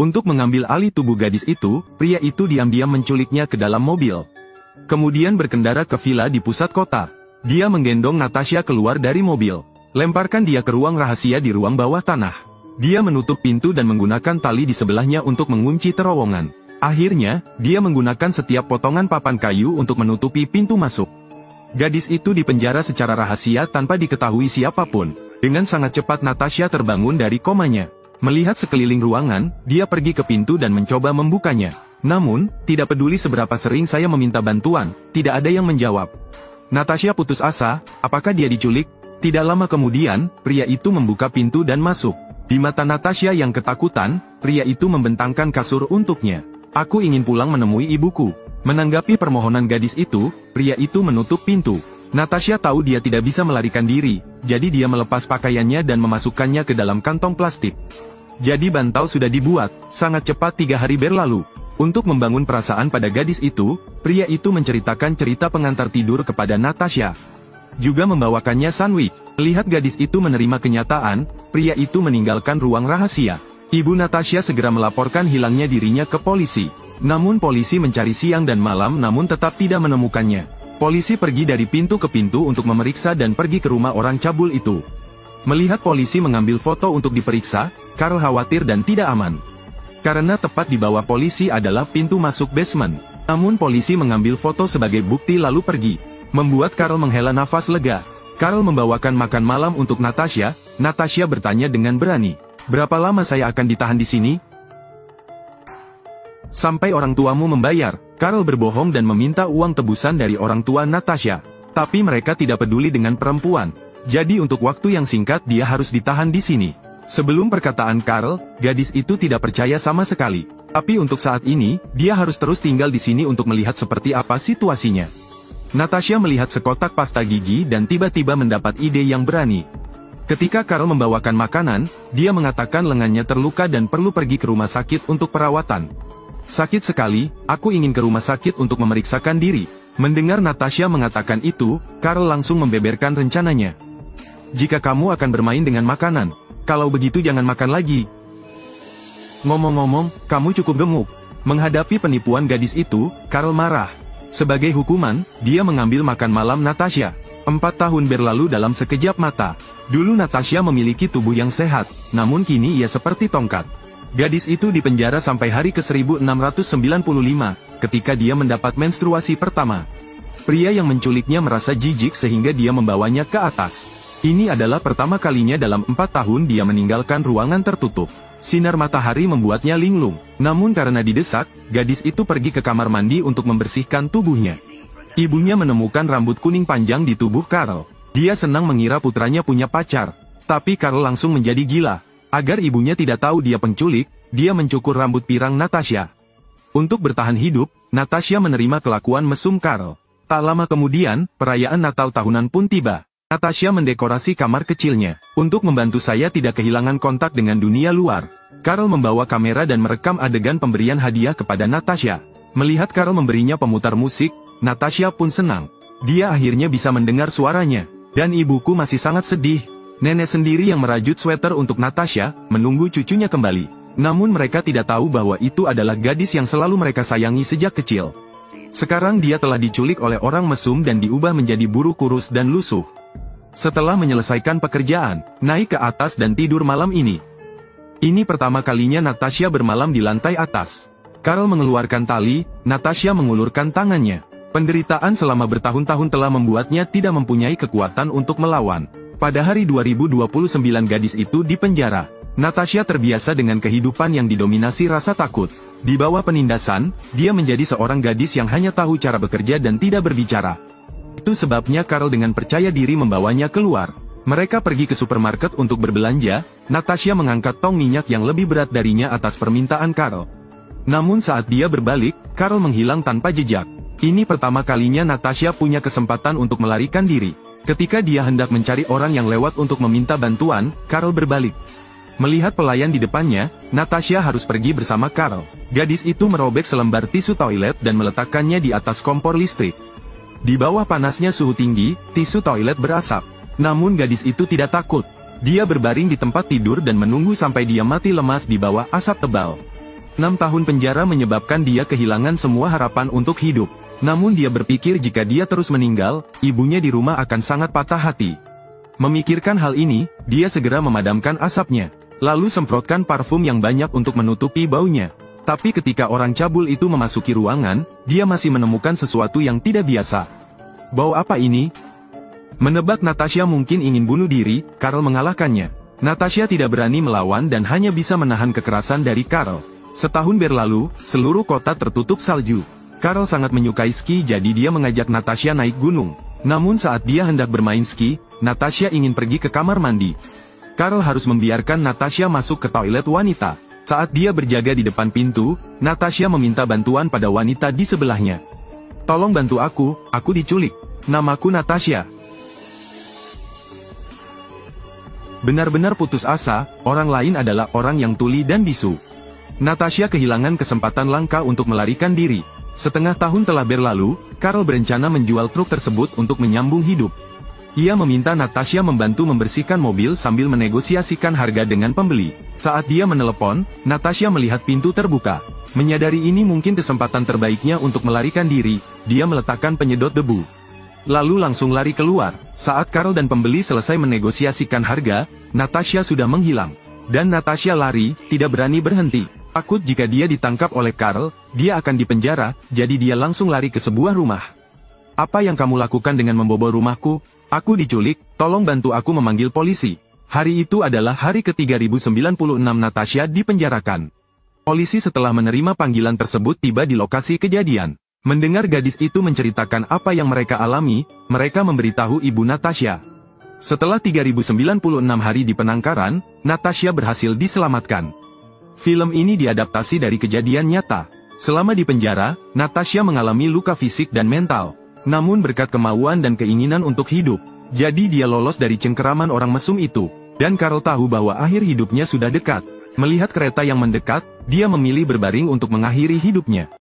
Untuk mengambil alih tubuh gadis itu, pria itu diam-diam menculiknya ke dalam mobil. Kemudian berkendara ke villa di pusat kota. Dia menggendong Natasha keluar dari mobil. Lemparkan dia ke ruang rahasia di ruang bawah tanah. Dia menutup pintu dan menggunakan tali di sebelahnya untuk mengunci terowongan. Akhirnya, dia menggunakan setiap potongan papan kayu untuk menutupi pintu masuk. Gadis itu dipenjara secara rahasia tanpa diketahui siapapun. Dengan sangat cepat Natasha terbangun dari komanya. Melihat sekeliling ruangan, dia pergi ke pintu dan mencoba membukanya. Namun, tidak peduli seberapa sering saya meminta bantuan, tidak ada yang menjawab. Natasha putus asa, apakah dia diculik? Tidak lama kemudian, pria itu membuka pintu dan masuk. Di mata Natasha yang ketakutan, pria itu membentangkan kasur untuknya. Aku ingin pulang menemui ibuku. Menanggapi permohonan gadis itu, pria itu menutup pintu. Natasha tahu dia tidak bisa melarikan diri, jadi dia melepas pakaiannya dan memasukkannya ke dalam kantong plastik. Jadi bantal sudah dibuat, sangat cepat 3 hari berlalu. Untuk membangun perasaan pada gadis itu, pria itu menceritakan cerita pengantar tidur kepada Natasha. Juga membawakannya sandwich. Melihat gadis itu menerima kenyataan, pria itu meninggalkan ruang rahasia. Ibu Natasha segera melaporkan hilangnya dirinya ke polisi. Namun polisi mencari siang dan malam namun tetap tidak menemukannya. Polisi pergi dari pintu ke pintu untuk memeriksa dan pergi ke rumah orang cabul itu. Melihat polisi mengambil foto untuk diperiksa, Carl khawatir dan tidak aman. Karena tepat di bawah polisi adalah pintu masuk basement. Namun polisi mengambil foto sebagai bukti lalu pergi. Membuat Carl menghela nafas lega. Carl membawakan makan malam untuk Natasha. Natasha bertanya dengan berani, "Berapa lama saya akan ditahan di sini?" "Sampai orang tuamu membayar." Carl berbohong dan meminta uang tebusan dari orang tua Natasha. Tapi mereka tidak peduli dengan perempuan. Jadi untuk waktu yang singkat dia harus ditahan di sini. Sebelum perkataan Carl, gadis itu tidak percaya sama sekali. Tapi untuk saat ini, dia harus terus tinggal di sini untuk melihat seperti apa situasinya. Natasha melihat sekotak pasta gigi dan tiba-tiba mendapat ide yang berani. Ketika Carl membawakan makanan, dia mengatakan lengannya terluka dan perlu pergi ke rumah sakit untuk perawatan. "Sakit sekali, aku ingin ke rumah sakit untuk memeriksakan diri." Mendengar Natasha mengatakan itu, Carl langsung membeberkan rencananya. "Jika kamu akan bermain dengan makanan, kalau begitu jangan makan lagi." "Ngomong-ngomong, kamu cukup gemuk." Menghadapi penipuan gadis itu, Carl marah. Sebagai hukuman, dia mengambil makan malam Natasha. 4 tahun berlalu dalam sekejap mata. Dulu Natasha memiliki tubuh yang sehat, namun kini ia seperti tongkat. Gadis itu dipenjara sampai hari ke-1695, ketika dia mendapat menstruasi pertama. Pria yang menculiknya merasa jijik sehingga dia membawanya ke atas. Ini adalah pertama kalinya dalam 4 tahun dia meninggalkan ruangan tertutup. Sinar matahari membuatnya linglung. Namun karena didesak, gadis itu pergi ke kamar mandi untuk membersihkan tubuhnya. Ibunya menemukan rambut kuning panjang di tubuh Carl. Dia senang mengira putranya punya pacar. Tapi Carl langsung menjadi gila. Agar ibunya tidak tahu dia penculik, dia mencukur rambut pirang Natasha. Untuk bertahan hidup, Natasha menerima kelakuan mesum Carl. Tak lama kemudian, perayaan Natal tahunan pun tiba. Natasha mendekorasi kamar kecilnya. "Untuk membantu saya tidak kehilangan kontak dengan dunia luar." Carl membawa kamera dan merekam adegan pemberian hadiah kepada Natasha. Melihat Carl memberinya pemutar musik, Natasha pun senang. Dia akhirnya bisa mendengar suaranya. "Dan ibuku masih sangat sedih." Nenek sendiri yang merajut sweater untuk Natasha, menunggu cucunya kembali. Namun mereka tidak tahu bahwa itu adalah gadis yang selalu mereka sayangi sejak kecil. Sekarang dia telah diculik oleh orang mesum dan diubah menjadi buru kurus dan lusuh. Setelah menyelesaikan pekerjaan, naik ke atas dan tidur malam ini. Ini pertama kalinya Natasha bermalam di lantai atas. Carl mengeluarkan tali, Natasha mengulurkan tangannya. Penderitaan selama bertahun-tahun telah membuatnya tidak mempunyai kekuatan untuk melawan. Pada hari 2029 gadis itu dipenjara. Natasha terbiasa dengan kehidupan yang didominasi rasa takut. Di bawah penindasan, dia menjadi seorang gadis yang hanya tahu cara bekerja dan tidak berbicara. Itu sebabnya Carl dengan percaya diri membawanya keluar. Mereka pergi ke supermarket untuk berbelanja. Natasha mengangkat tong minyak yang lebih berat darinya atas permintaan Carl. Namun saat dia berbalik, Carl menghilang tanpa jejak. Ini pertama kalinya Natasha punya kesempatan untuk melarikan diri. Ketika dia hendak mencari orang yang lewat untuk meminta bantuan, Carl berbalik. Melihat pelayan di depannya, Natasha harus pergi bersama Carl. Gadis itu merobek selembar tisu toilet dan meletakkannya di atas kompor listrik. Di bawah panasnya suhu tinggi, tisu toilet berasap. Namun gadis itu tidak takut. Dia berbaring di tempat tidur dan menunggu sampai dia mati lemas di bawah asap tebal. 6 tahun penjara menyebabkan dia kehilangan semua harapan untuk hidup. Namun dia berpikir jika dia terus meninggal, ibunya di rumah akan sangat patah hati. Memikirkan hal ini, dia segera memadamkan asapnya. Lalu semprotkan parfum yang banyak untuk menutupi baunya. Tapi ketika orang cabul itu memasuki ruangan, dia masih menemukan sesuatu yang tidak biasa. Bau apa ini? Menebak Natasha mungkin ingin bunuh diri, Carl mengalahkannya. Natasha tidak berani melawan dan hanya bisa menahan kekerasan dari Carl. Setahun berlalu, seluruh kota tertutup salju. Carl sangat menyukai ski jadi dia mengajak Natasha naik gunung. Namun saat dia hendak bermain ski, Natasha ingin pergi ke kamar mandi. Carl harus membiarkan Natasha masuk ke toilet wanita. Saat dia berjaga di depan pintu, Natasha meminta bantuan pada wanita di sebelahnya. "Tolong bantu aku diculik. Namaku Natasha." Benar-benar putus asa, orang lain adalah orang yang tuli dan bisu. Natasha kehilangan kesempatan langka untuk melarikan diri. Setengah tahun telah berlalu, Carl berencana menjual truk tersebut untuk menyambung hidup. Ia meminta Natasha membantu membersihkan mobil sambil menegosiasikan harga dengan pembeli. Saat dia menelepon, Natasha melihat pintu terbuka. Menyadari ini mungkin kesempatan terbaiknya untuk melarikan diri, dia meletakkan penyedot debu. Lalu langsung lari keluar. Saat Carl dan pembeli selesai menegosiasikan harga, Natasha sudah menghilang. Dan Natasha lari, tidak berani berhenti. Takut jika dia ditangkap oleh Carl, dia akan dipenjara, jadi dia langsung lari ke sebuah rumah. "Apa yang kamu lakukan dengan membobol rumahku? Aku diculik, tolong bantu aku memanggil polisi." Hari itu adalah hari ke-3096 Natasha dipenjarakan. Polisi setelah menerima panggilan tersebut tiba di lokasi kejadian. Mendengar gadis itu menceritakan apa yang mereka alami, mereka memberitahu ibu Natasha. Setelah 3096 hari di penangkaran, Natasha berhasil diselamatkan. Film ini diadaptasi dari kejadian nyata. Selama di penjara, Natasha mengalami luka fisik dan mental. Namun berkat kemauan dan keinginan untuk hidup, jadi dia lolos dari cengkeraman orang mesum itu. Dan Carl tahu bahwa akhir hidupnya sudah dekat. Melihat kereta yang mendekat, dia memilih berbaring untuk mengakhiri hidupnya.